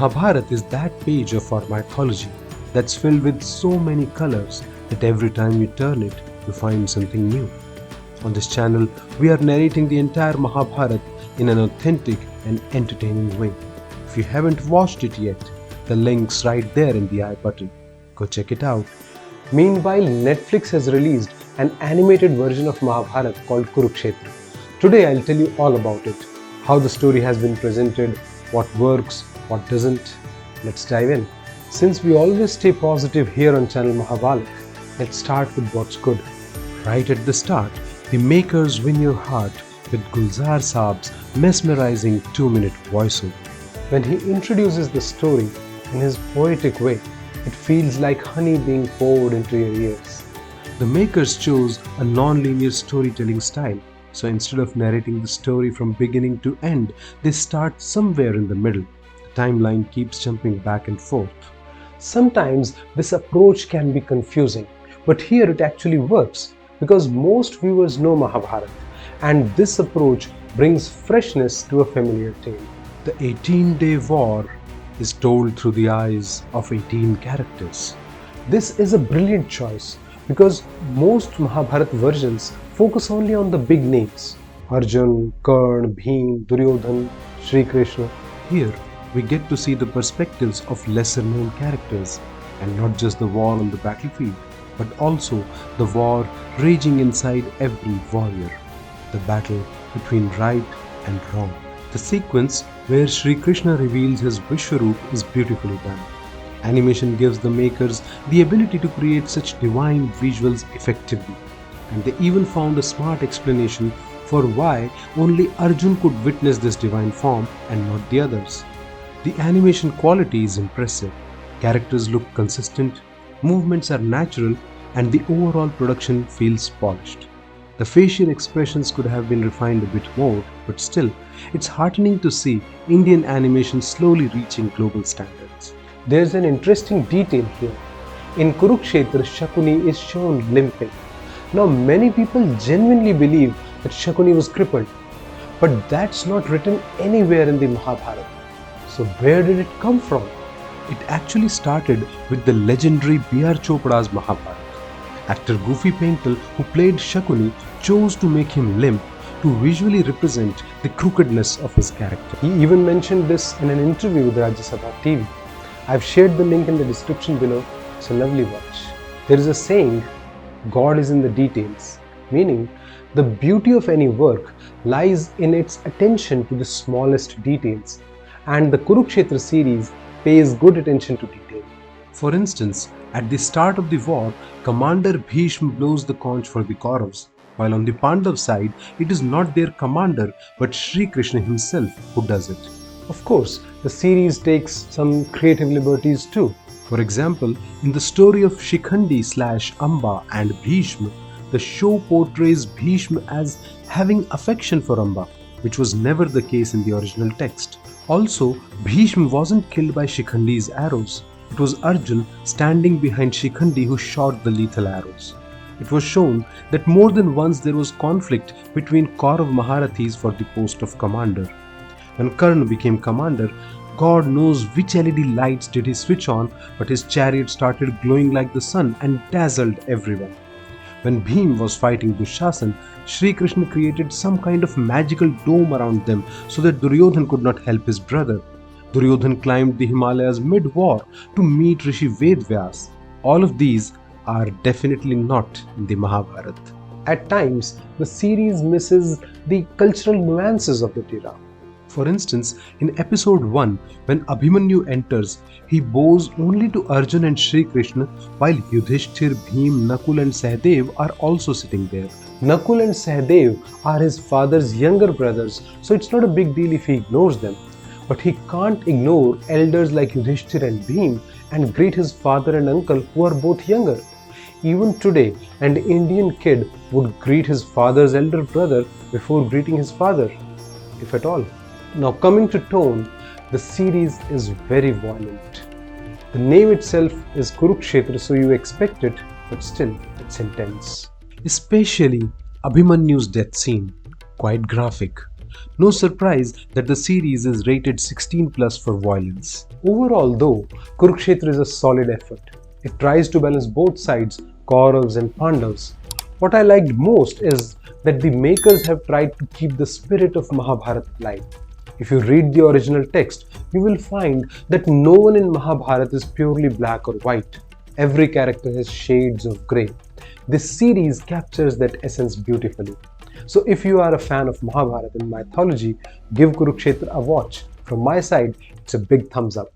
Mahabharat is that page of our mythology that's filled with so many colors that every time you turn it, you find something new. On this channel, we are narrating the entire Mahabharat in an authentic and entertaining way. If you haven't watched it yet, the link's right there in the I button. Go check it out. Meanwhile, Netflix has released an animated version of Mahabharat called Kurukshetra. Today I'll tell you all about it, how the story has been presented, what works, what doesn't. Let's dive in. Since we always stay positive here on channel Mahabalak, let's start with what's good. Right at the start, the makers win your heart with Gulzar Saab's mesmerizing 2-minute voiceover. When he introduces the story in his poetic way, it feels like honey being poured into your ears. The makers chose a non-linear storytelling style, so instead of narrating the story from beginning to end, they start somewhere in the middle. The timeline keeps jumping back and forth. Sometimes this approach can be confusing, but here it actually works because most viewers know Mahabharata, and this approach brings freshness to a familiar tale. The 18-day war is told through the eyes of 18 characters. This is a brilliant choice because most Mahabharata versions focus only on the big names: Arjun, Karna, Bhim, Duryodhan, Shri Krishna. Here, we get to see the perspectives of lesser-known characters, and not just the war on the battlefield, but also the war raging inside every warrior, the battle between right and wrong. The sequence where Shri Krishna reveals his Vishwaroop is beautifully done. Animation gives the makers the ability to create such divine visuals effectively, and they even found a smart explanation for why only Arjun could witness this divine form and not the others. The animation quality is impressive, characters look consistent, movements are natural, and the overall production feels polished. The facial expressions could have been refined a bit more, but still, it's heartening to see Indian animation slowly reaching global standards. There's an interesting detail here. In Kurukshetra, Shakuni is shown limping. Now, many people genuinely believe that Shakuni was crippled, but that's not written anywhere in the Mahabharata. So where did it come from? It actually started with the legendary B.R. Chopra's Mahabharata. Actor Goofy Paintal, who played Shakuni, chose to make him limp to visually represent the crookedness of his character. He even mentioned this in an interview with Rajya Sabha TV. I've shared the link in the description below, so lovely watch. There is a saying, God is in the details, meaning the beauty of any work lies in its attention to the smallest details, and the Kurukshetra series pays good attention to detail. For instance, at the start of the war, Commander Bhishma blows the conch for the Kauravas, while on the Pandav side, it is not their commander but Shri Krishna himself who does it. Of course, the series takes some creative liberties too. For example, in the story of Shikhandi/Amba and Bhishma, the show portrays Bhishma as having affection for Amba, which was never the case in the original text. Also, Bhishma wasn't killed by Shikhandi's arrows. It was Arjun standing behind Shikhandi who shot the lethal arrows. It was shown that more than once there was conflict between Kaurav Maharathis for the post of commander. When Karna became commander, God knows which LED lights did he switch on, but his chariot started glowing like the sun and dazzled everyone. When Bhim was fighting Dushasan, Shri Krishna created some kind of magical dome around them so that Duryodhan could not help his brother. Duryodhan climbed the Himalayas mid-war to meet Rishi Vedvyas. All of these are definitely not in the Mahabharata. At times, the series misses the cultural nuances of the era. For instance, in episode 1, when Abhimanyu enters, he bows only to Arjun and Shri Krishna, while Yudhishthir, Bhim, Nakul and Sahadev are also sitting there. Nakul and Sahadev are his father's younger brothers, so it's not a big deal if he ignores them. But he can't ignore elders like Yudhishthir and Bhim and greet his father and uncle who are both younger. Even today, an Indian kid would greet his father's elder brother before greeting his father, if at all. Now coming to tone, the series is very violent. The name itself is Kurukshetra, so you expect it, but still it's intense. Especially Abhimanyu's death scene, quite graphic. No surprise that the series is rated 16 plus for violence. Overall though, Kurukshetra is a solid effort. It tries to balance both sides, Kauravas and Pandavas. What I liked most is that the makers have tried to keep the spirit of Mahabharata alive. If you read the original text, you will find that no one in Mahabharata is purely black or white. Every character has shades of grey. This series captures that essence beautifully. So if you are a fan of Mahabharata and mythology, give Kurukshetra a watch. From my side, it's a big thumbs up.